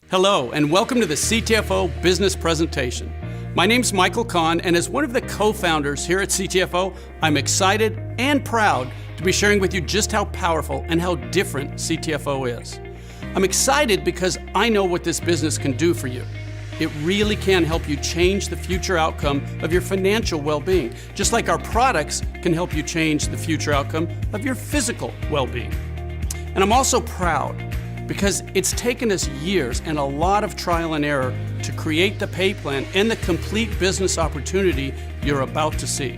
Hello, and welcome to the CTFO Business Presentation. My name's Michael Kahn, and as one of the co-founders here at CTFO, I'm excited and proud to be sharing with you just how powerful and how different CTFO is. I'm excited because I know what this business can do for you. It really can help you change the future outcome of your financial well-being, just like our products can help you change the future outcome of your physical well-being. And I'm also proud because it's taken us years and a lot of trial and error to create the pay plan and the complete business opportunity you're about to see.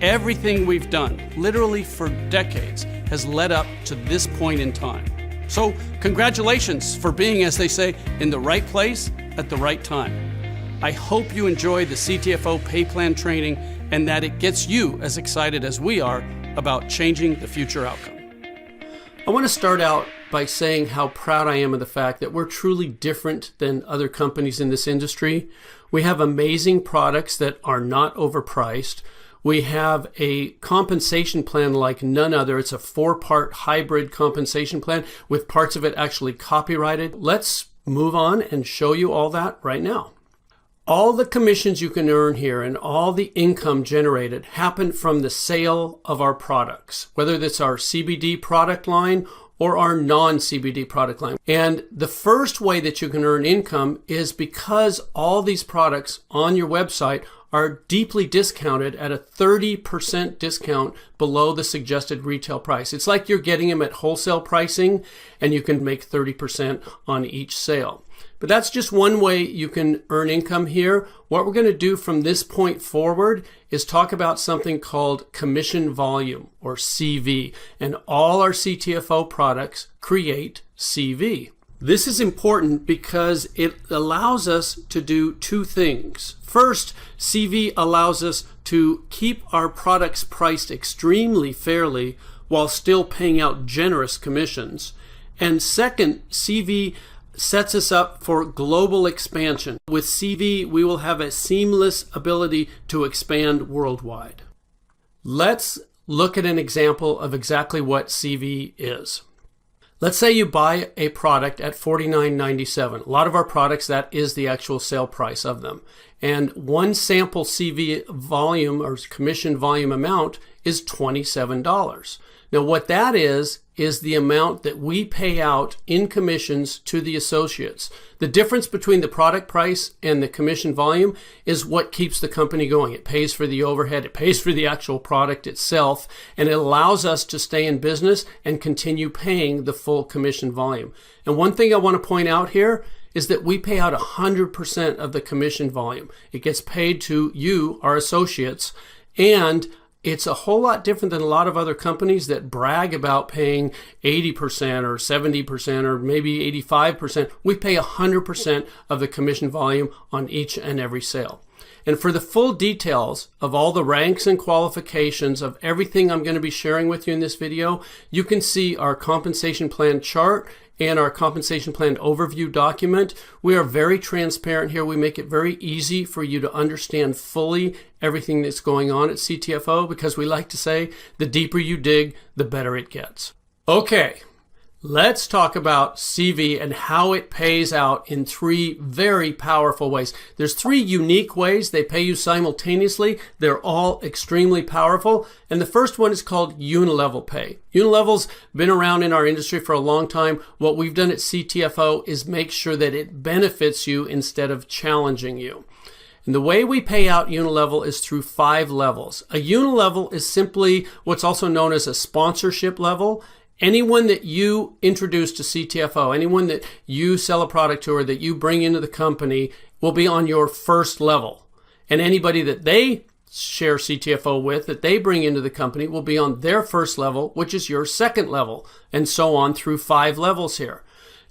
Everything we've done, literally for decades, has led up to this point in time. So congratulations for being, as they say, in the right place at the right time. I hope you enjoy the CTFO pay plan training and that it gets you as excited as we are about changing the future outcome. I want to start out by saying how proud I am of the fact that we're truly different than other companies in this industry. We have amazing products that are not overpriced. We have a compensation plan like none other. It's a 4-part hybrid compensation plan with parts of it actually copyrighted. Let's move on and show you all that right now. All the commissions you can earn here and all the income generated happen from the sale of our products, whether that's our CBD product line or our non-CBD product line. And the first way that you can earn income is because all these products on your website are deeply discounted at a 30% discount below the suggested retail price. It's like you're getting them at wholesale pricing and you can make 30% on each sale. But that's just one way you can earn income here. What we're going to do from this point forward is talk about something called commission volume, or CV, and all our CTFO products create CV. This is important because it allows us to do two things. First, CV allows us to keep our products priced extremely fairly while still paying out generous commissions. And second, CV sets us up for global expansion. With CV, we will have a seamless ability to expand worldwide. Let's look at an example of exactly what CV is. Let's say you buy a product at $49.97. A lot of our products, that is the actual sale price of them. And one sample CV volume or commission volume amount is $27. Now what that is the amount that we pay out in commissions to the associates. The difference between the product price and the commission volume is what keeps the company going. It pays for the overhead, it pays for the actual product itself, and it allows us to stay in business and continue paying the full commission volume. And one thing I want to point out here is that we pay out 100% of the commission volume. It gets paid to you, our associates, and it's a whole lot different than a lot of other companies that brag about paying 80% or 70% or maybe 85%. We pay 100% of the commission volume on each and every sale. And for the full details of all the ranks and qualifications of everything I'm going to be sharing with you in this video, you can see our compensation plan chart and our compensation plan overview document. We are very transparent here. We make it very easy for you to understand fully everything that's going on at CTFO because we like to say the deeper you dig, the better it gets. Okay, let's talk about CV and how it pays out in 3 very powerful ways. There's 3 unique ways they pay you simultaneously. They're all extremely powerful. And the first one is called unilevel pay. Unilevel's been around in our industry for a long time. What we've done at CTFO is make sure that it benefits you instead of challenging you. And the way we pay out unilevel is through 5 levels. A unilevel is simply what's also known as a sponsorship level. Anyone that you introduce to CTFO, anyone that you sell a product to or that you bring into the company will be on your first level. And anybody that they share CTFO with, that they bring into the company, will be on their first level, which is your second level, and so on through 5 levels here.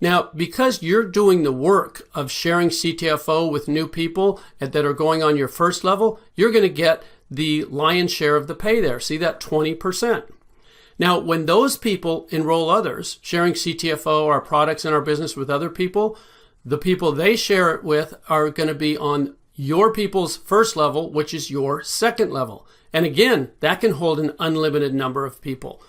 Now, because you're doing the work of sharing CTFO with new people that are going on your first level, you're going to get the lion's share of the pay there. See that 20%. Now, when those people enroll others, sharing CTFO, our products and our business with other people, the people they share it with are going to be on your people's first level, which is your second level. And again, that can hold an unlimited number of people.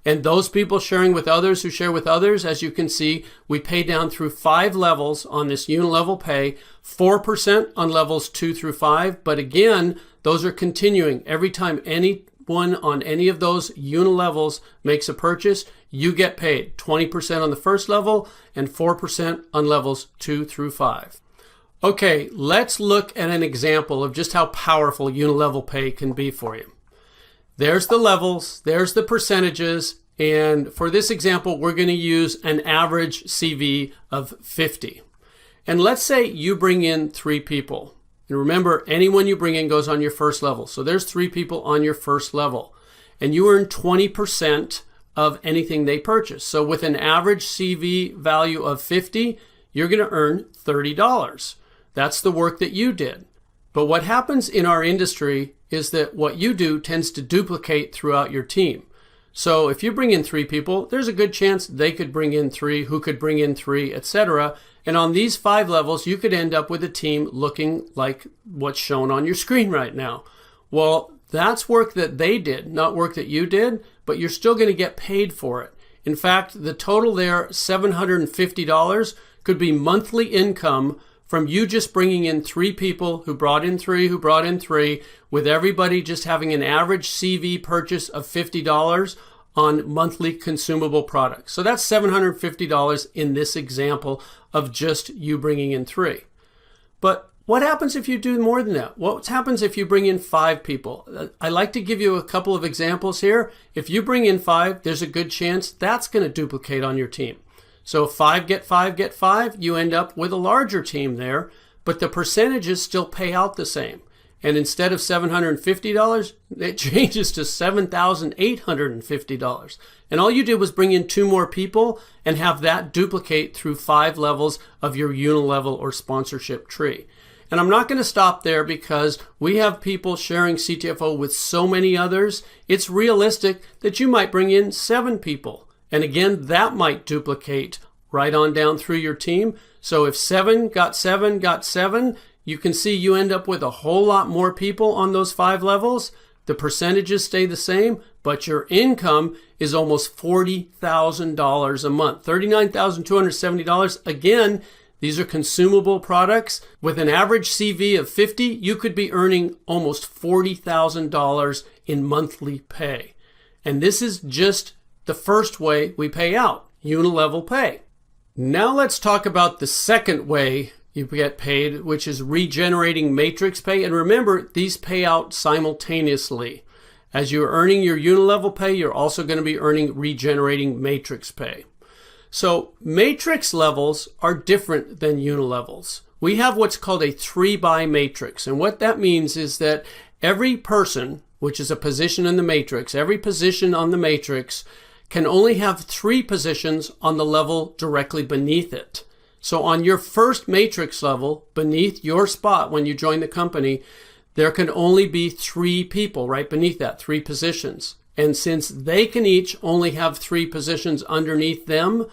And those people sharing with others who share with others, as you can see, we pay down through 5 levels on this unilevel pay, 4% on levels 2 through 5. But again, those are continuing. Every time anyone on any of those unilevels makes a purchase, you get paid 20% on the first level and 4% on levels 2 through 5. Okay, let's look at an example of just how powerful unilevel pay can be for you. There's the levels, there's the percentages, and for this example, we're going to use an average CV of 50. And let's say you bring in 3 people. And remember, anyone you bring in goes on your first level. So there's 3 people on your first level. And you earn 20% of anything they purchase. So with an average CV value of 50, you're going to earn $30. That's the work that you did. But what happens in our industry is that what you do tends to duplicate throughout your team. So if you bring in 3 people, there's a good chance they could bring in 3, who could bring in 3, etc. And on these 5 levels, you could end up with a team looking like what's shown on your screen right now. Well, that's work that they did, not work that you did, but you're still going to get paid for it. In fact, the total there, $750, could be monthly income from you just bringing in 3 people who brought in 3, who brought in 3, with everybody just having an average CV purchase of $50 on monthly consumable products. So that's $750 in this example of just you bringing in 3. But what happens if you do more than that? What happens if you bring in 5 people? I like to give you a couple of examples here. If you bring in 5, there's a good chance that's going to duplicate on your team. So 5 get 5 get 5, you end up with a larger team there, but the percentages still pay out the same. And instead of $750, it changes to $7,850. And all you did was bring in 2 more people and have that duplicate through 5 levels of your unilevel or sponsorship tree. And I'm not going to stop there because we have people sharing CTFO with so many others. It's realistic that you might bring in 7 people. And again, that might duplicate right on down through your team. So if 7 got 7 got 7, you can see you end up with a whole lot more people on those 5 levels. The percentages stay the same, but your income is almost $40,000 a month, $39,270. Again, these are consumable products. With an average CV of 50, you could be earning almost $40,000 in monthly pay. And this is just the first way we pay out, unilevel pay. Now let's talk about the second way you get paid, which is regenerating matrix pay. And remember, these pay out simultaneously. As you're earning your unilevel pay, you're also going to be earning regenerating matrix pay. So matrix levels are different than unilevels. We have what's called a 3-by matrix. And what that means is that every person, which is a position in the matrix, every position on the matrix can only have 3 positions on the level directly beneath it. So on your first matrix level, beneath your spot when you join the company, there can only be 3 people right beneath that, 3 positions. And since they can each only have 3 positions underneath them,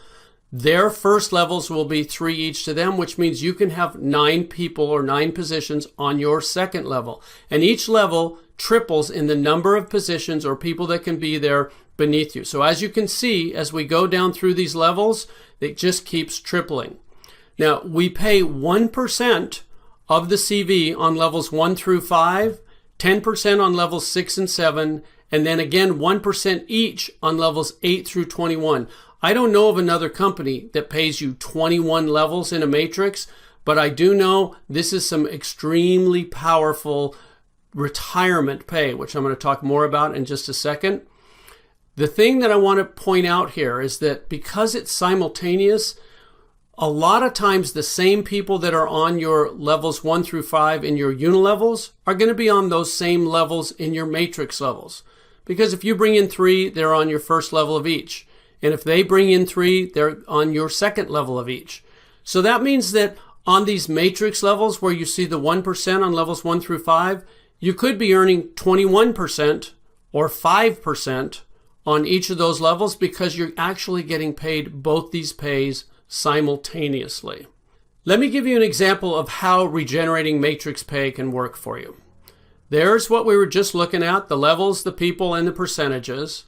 their first levels will be 3 each to them, which means you can have 9 people or 9 positions on your second level. And each level triples in the number of positions or people that can be there beneath you. So as you can see, as we go down through these levels, it just keeps tripling. Now, we pay 1% of the CV on levels 1 through 5, 10% on levels 6 and 7, and then again 1% each on levels 8 through 21. I don't know of another company that pays you 21 levels in a matrix, but I do know this is some extremely powerful retirement pay, which I'm going to talk more about in just a second. The thing that I want to point out here is that because it's simultaneous, a lot of times the same people that are on your levels 1 through 5 in your unilevels are going to be on those same levels in your matrix levels. Because if you bring in 3, they're on your first level of each. And if they bring in 3, they're on your second level of each. So that means that on these matrix levels where you see the 1% on levels 1 through 5, you could be earning 21% or 5% on each of those levels because you're actually getting paid both these pays simultaneously. Let me give you an example of how regenerating matrix pay can work for you. There's what we were just looking at, the levels, the people, and the percentages.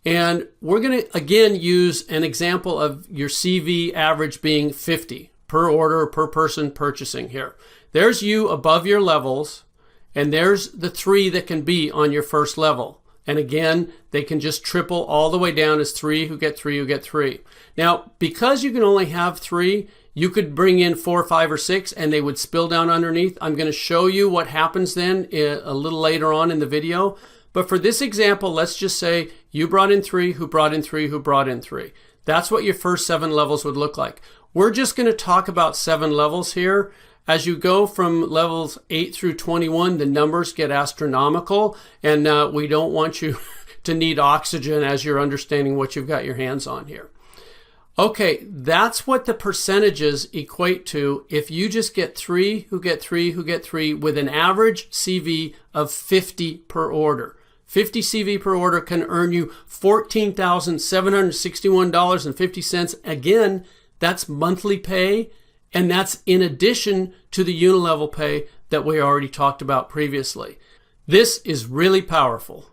And we're going to, again, use an example of your CV average being 50 per order, per person purchasing here. There's you above your levels, and there's the 3 that can be on your first level. And again, they can just triple all the way down as 3 who get 3 who get 3. Now, because you can only have 3, you could bring in 4, 5, or 6, and they would spill down underneath. I'm going to show you what happens then a little later on in the video. But for this example, let's just say you brought in 3, who brought in 3, who brought in 3. That's what your first 7 levels would look like. We're just going to talk about 7 levels here. As you go from levels 8 through 21, the numbers get astronomical, and we don't want you to need oxygen as you're understanding what you've got your hands on here. Okay, that's what the percentages equate to if you just get 3 who get 3 who get 3 with an average CV of 50 per order. 50 CV per order can earn you $14,761.50. Again, that's monthly pay. And that's in addition to the unilevel pay that we already talked about previously. This is really powerful.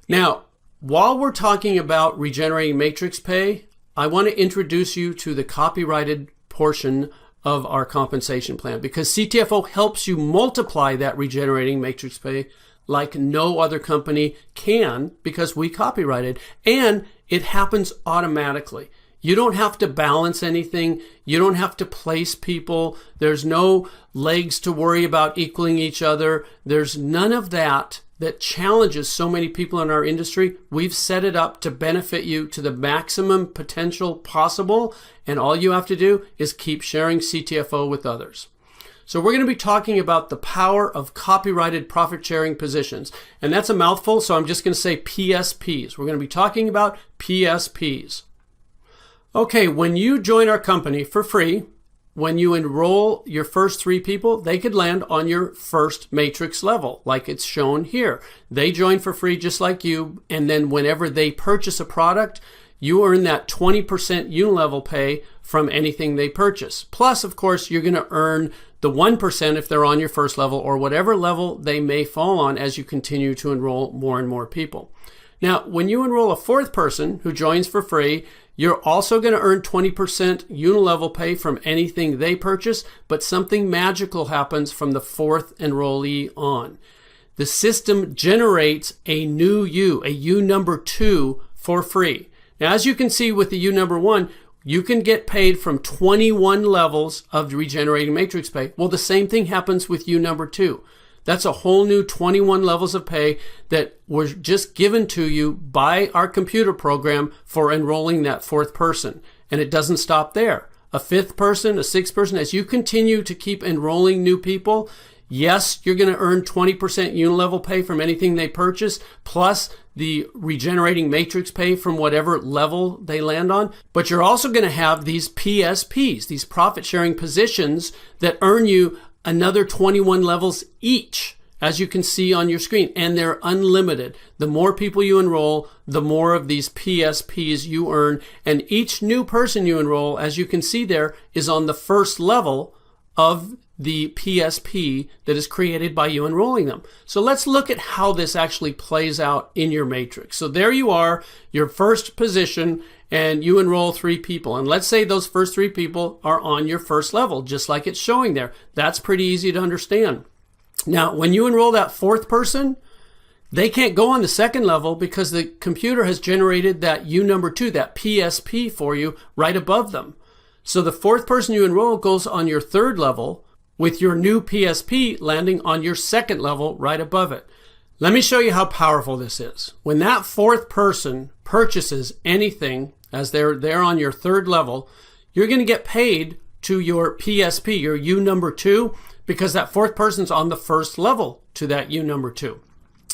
Now, while we're talking about regenerating matrix pay, I want to introduce you to the copyrighted portion of our compensation plan, because CTFO helps you multiply that regenerating matrix pay like no other company can, because we copyrighted, and it happens automatically. You don't have to balance anything. You don't have to place people. There's no legs to worry about equaling each other. There's none of that challenges so many people in our industry. We've set it up to benefit you to the maximum potential possible, and all you have to do is keep sharing CTFO with others. So we're going to be talking about the power of copyrighted profit sharing positions. And that's a mouthful, so I'm just going to say PSPs. We're going to be talking about PSPs. Okay, when you join our company for free, when you enroll your first 3 people, they could land on your first matrix level, like it's shown here. They join for free just like you, and then whenever they purchase a product, you earn that 20% unilevel pay from anything they purchase. Plus, of course, you're going to earn the 1% if they're on your first level, or whatever level they may fall on as you continue to enroll more and more people. Now, when you enroll a 4th person who joins for free, you're also going to earn 20% unilevel pay from anything they purchase, but something magical happens from the 4th enrollee on. The system generates a new U, a U number 2 for free. Now, as you can see with the U number 1, you can get paid from 21 levels of regenerating matrix pay. Well, the same thing happens with U number 2. That's a whole new 21 levels of pay that were just given to you by our computer program for enrolling that 4th person. And it doesn't stop there. A 5th person, a 6th person, as you continue to keep enrolling new people, yes, you're going to earn 20% unilevel pay from anything they purchase, plus the regenerating matrix pay from whatever level they land on. But you're also going to have these PSPs, these profit sharing positions that earn you another 21 levels each, as you can see on your screen, and they're unlimited. The more people you enroll, the more of these PSPs you earn, and each new person you enroll, as you can see there, is on the first level of the PSP that is created by you enrolling them. So let's look at how this actually plays out in your matrix. So there you are, your first position, and you enroll 3 people. And let's say those first 3 people are on your first level, just like it's showing there. That's pretty easy to understand. Now, when you enroll that 4th person, they can't go on the 2nd level because the computer has generated that U number 2, that PSP for you right above them. So the 4th person you enroll goes on your 3rd level, with your new PSP landing on your 2nd level right above it. Let me show you how powerful this is. When that 4th person purchases anything, as they're there on your 3rd level, you're going to get paid to your PSP, your U number 2, because that 4th person's on the 1st level to that U number 2.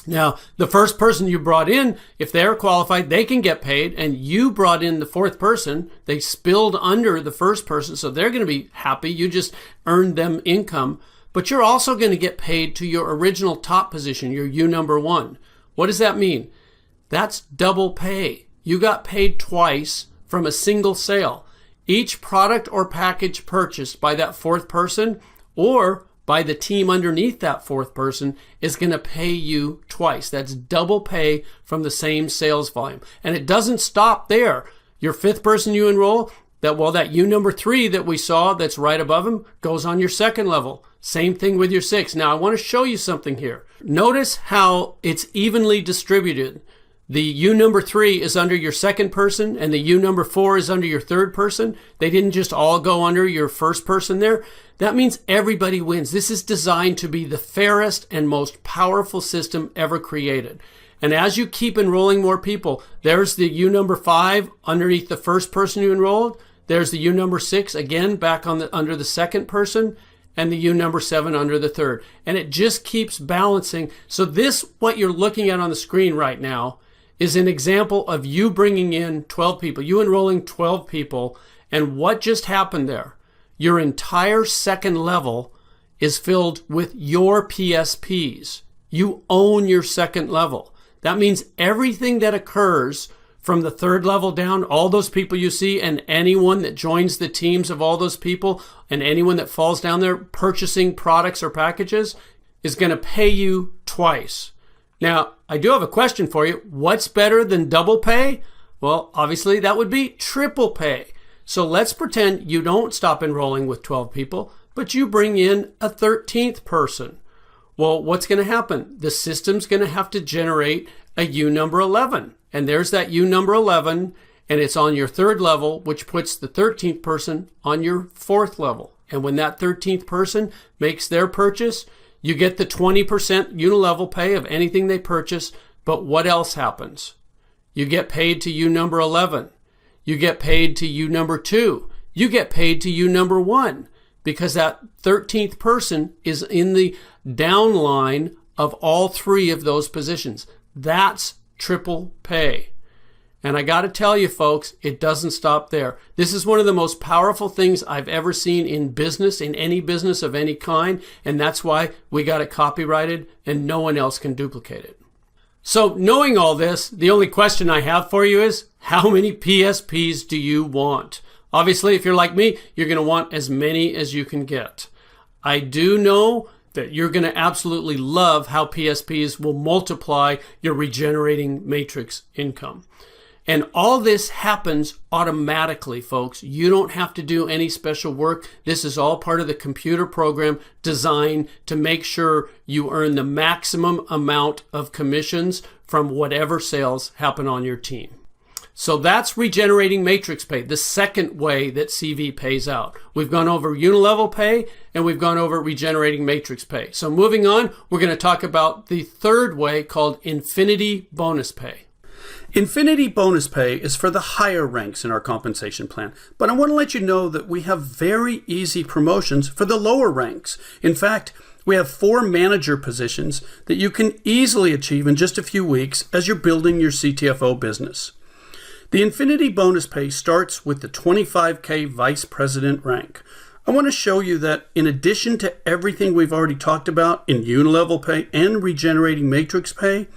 Now, the first person you brought in, if they're qualified, they can get paid, and you brought in the 4th person. They spilled under the 1st person, so they're going to be happy. You just earned them income. But you're also going to get paid to your original top position, your U number 1. What does that mean? That's double pay. You got paid twice from a single sale. Each product or package purchased by that 4th person or by the team underneath that fourth person is going to pay you twice. That's double pay from the same sales volume. And it doesn't stop there. Your fifth person you enroll, that U number 3 that we saw that's right above him goes on your second level. Same thing with your 6. Now I want to show you something here. Notice how it's evenly distributed. The U number 3 is under your second person and the U number 4 is under your third person. They didn't just all go under your first person there. That means everybody wins. This is designed to be the fairest and most powerful system ever created. And as you keep enrolling more people, there's the U number 5 underneath the first person you enrolled. There's the U number 6 again back under the second person, and the U number 7 under the third. And it just keeps balancing. So this, what you're looking at on the screen right now, is an example of you bringing in 12 people, you enrolling 12 people, and what just happened there? Your entire second level is filled with your PSPs. You own your second level. That means everything that occurs from the third level down, all those people you see, and anyone that joins the teams of all those people, and anyone that falls down there purchasing products or packages, is going to pay you twice. Now, I do have a question for you. What's better than double pay? Well, obviously that would be triple pay. So let's pretend you don't stop enrolling with 12 people, but you bring in a 13th person. Well, what's going to happen? The system's going to have to generate a U number 11. And there's that U number 11, and it's on your third level, which puts the 13th person on your fourth level. And when that 13th person makes their purchase, you get the 20% unilevel pay of anything they purchase. But what else happens? You get paid to U number 11. You get paid to U number 2. You get paid to U number 1 because that 13th person is in the downline of all 3 of those positions. That's triple pay. And I got to tell you, folks, it doesn't stop there. This is one of the most powerful things I've ever seen in business, in any business of any kind. And that's why we got it copyrighted and no one else can duplicate it. So knowing all this, the only question I have for you is, how many PSPs do you want? Obviously, if you're like me, you're going to want as many as you can get. I do know that you're going to absolutely love how PSPs will multiply your regenerating matrix income. And all this happens automatically, folks. You don't have to do any special work. This is all part of the computer program designed to make sure you earn the maximum amount of commissions from whatever sales happen on your team. So that's regenerating matrix pay, the second way that CV pays out. We've gone over unilevel pay and we've gone over regenerating matrix pay. So moving on, we're going to talk about the third way called infinity bonus pay. Infinity bonus pay is for the higher ranks in our compensation plan, but I want to let you know that we have very easy promotions for the lower ranks. In fact, we have 4 manager positions that you can easily achieve in just a few weeks as you're building your CTFO business. The Infinity bonus pay starts with the 25K Vice President rank. I want to show you that in addition to everything we've already talked about in unilevel pay and regenerating matrix pay,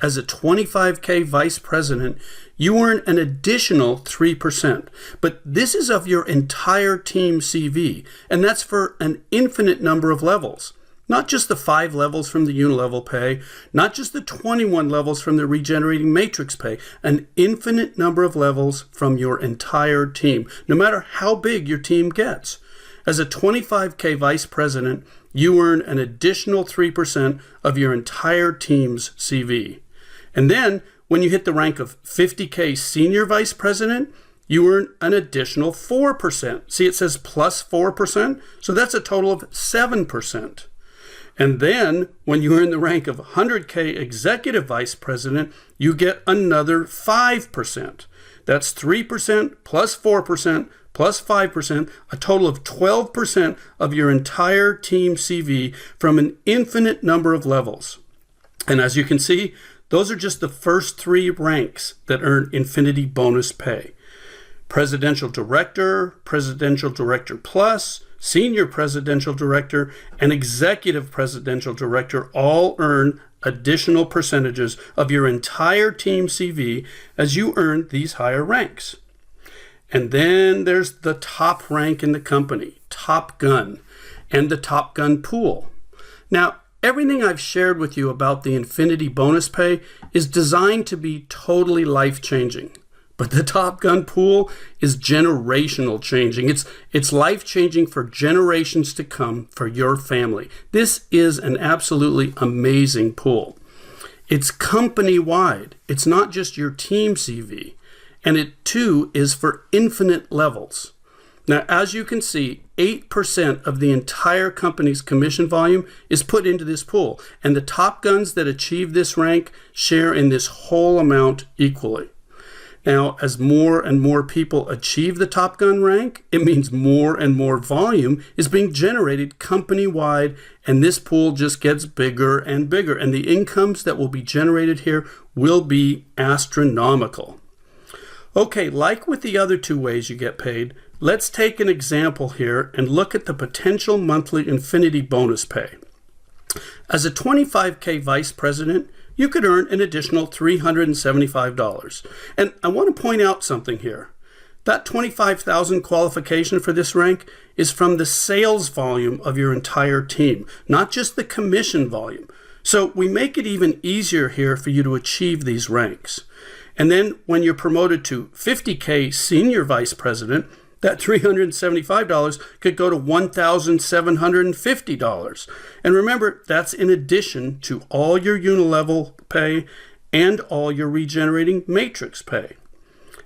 as a 25K Vice President, you earn an additional 3%. But this is of your entire team CV, and that's for an infinite number of levels. Not just the 5 levels from the unilevel pay, not just the 21 levels from the regenerating matrix pay, an infinite number of levels from your entire team, no matter how big your team gets. As a 25K Vice President, you earn an additional 3% of your entire team's CV. And then, when you hit the rank of 50K Senior Vice President, you earn an additional 4%. See, it says plus 4%, so that's a total of 7%. And then, when you earn the rank of 100K Executive Vice President, you get another 5%. That's 3% plus 4% plus 5%, a total of 12% of your entire team CV from an infinite number of levels. And as you can see, those are just the first 3 ranks that earn Infinity bonus pay. Presidential Director, Presidential Director Plus, Senior Presidential Director, and Executive Presidential Director all earn additional percentages of your entire team CV as you earn these higher ranks. And then there's the top rank in the company, Top Gun, and the Top Gun pool. Now, everything I've shared with you about the Infinity bonus pay is designed to be totally life-changing. But the Top Gun pool is generational changing. It's life-changing for generations to come for your family. This is an absolutely amazing pool. It's company-wide. It's not just your team CV. And it too is for infinite levels. Now, as you can see, 8% of the entire company's commission volume is put into this pool. And the top guns that achieve this rank share in this whole amount equally. Now, as more and more people achieve the Top Gun rank, it means more and more volume is being generated company-wide, and this pool just gets bigger and bigger, and the incomes that will be generated here will be astronomical. Okay, like with the other two ways you get paid, let's take an example here and look at the potential monthly Infinity bonus pay. As a 25K vice president, you could earn an additional $375. And I want to point out something here. That $25,000 qualification for this rank is from the sales volume of your entire team, not just the commission volume. So we make it even easier here for you to achieve these ranks. And then when you're promoted to 50K senior vice president, that $375 could go to $1,750. And remember, that's in addition to all your unilevel pay and all your regenerating matrix pay.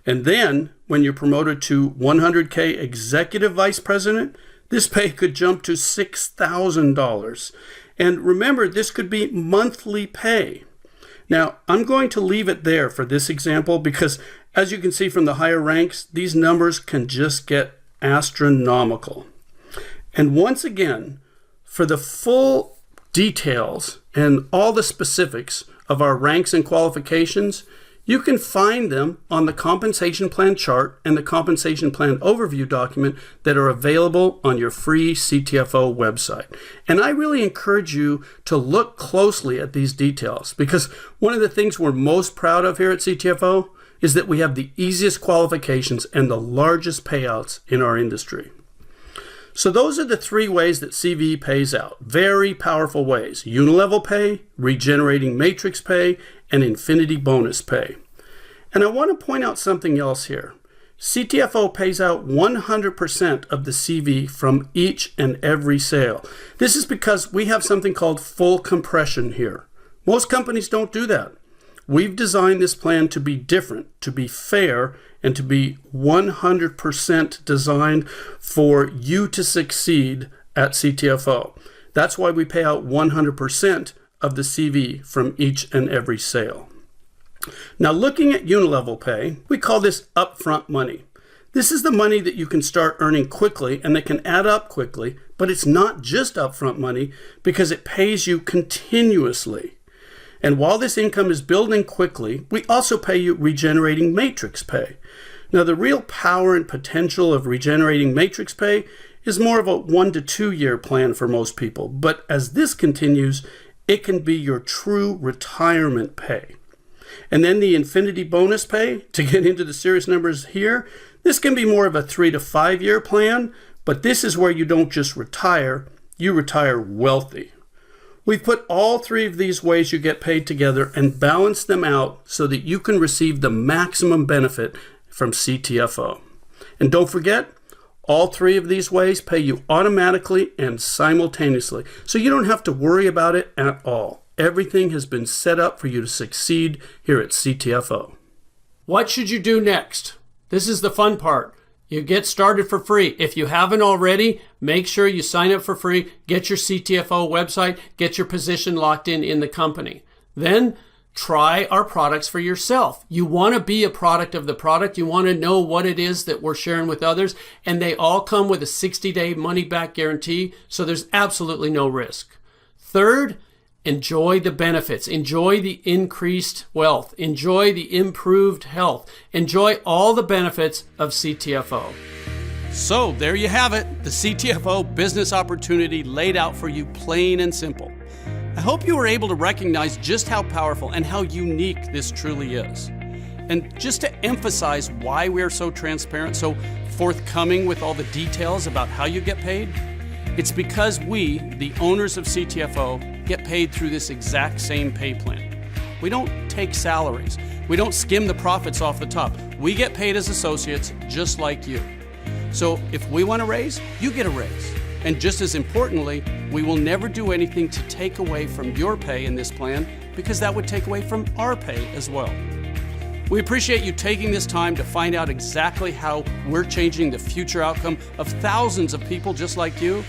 And then when you're promoted to 100K executive vice president, this pay could jump to $6,000. And remember, this could be monthly pay. Now, I'm going to leave it there for this example because, as you can see from the higher ranks, these numbers can just get astronomical. And once again, for the full details and all the specifics of our ranks and qualifications, you can find them on the compensation plan chart and the compensation plan overview document that are available on your free CTFO website. And I really encourage you to look closely at these details because one of the things we're most proud of here at CTFO is that we have the easiest qualifications and the largest payouts in our industry. So those are the three ways that CV pays out. Very powerful ways: unilevel pay, regenerating matrix pay, and Infinity bonus pay. And I want to point out something else here. CTFO pays out 100% of the CV from each and every sale. This is because we have something called full compression here. Most companies don't do that. We've designed this plan to be different, to be fair, and to be 100% designed for you to succeed at CTFO. That's why we pay out 100% of the CV from each and every sale. Now, looking at unilevel pay, we call this upfront money. This is the money that you can start earning quickly and that can add up quickly, but it's not just upfront money because it pays you continuously. And while this income is building quickly, we also pay you regenerating matrix pay. Now, the real power and potential of regenerating matrix pay is more of a 1 to 2 year plan for most people. But as this continues, it can be your true retirement pay. And then the Infinity bonus pay, to get into the serious numbers here, this can be more of a 3 to 5 year plan, but this is where you don't just retire, you retire wealthy. We've put all three of these ways you get paid together and balanced them out so that you can receive the maximum benefit from CTFO. And don't forget, all three of these ways pay you automatically and simultaneously, so you don't have to worry about it at all. Everything has been set up for you to succeed here at CTFO. What should you do next? This is the fun part. You get started for free. If you haven't already, make sure you sign up for free, get your CTFO website, get your position locked in the company. Then try our products for yourself. You want to be a product of the product. You want to know what it is that we're sharing with others. And they all come with a 60-day money-back guarantee, so there's absolutely no risk. Third, enjoy the benefits. Enjoy the increased wealth. Enjoy the improved health. Enjoy all the benefits of CTFO. So there you have it, the CTFO business opportunity laid out for you plain and simple. I hope you were able to recognize just how powerful and how unique this truly is. And just to emphasize why we are so transparent, so forthcoming with all the details about how you get paid, it's because we, the owners of CTFO, get paid through this exact same pay plan. We don't take salaries. We don't skim the profits off the top. We get paid as associates just like you. So if we want a raise, you get a raise. And just as importantly, we will never do anything to take away from your pay in this plan, because that would take away from our pay as well. We appreciate you taking this time to find out exactly how we're changing the future outcome of thousands of people just like you,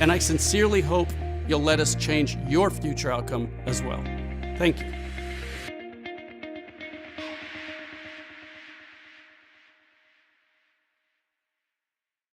and I sincerely hope you'll let us change your future outcome as well. Thank you.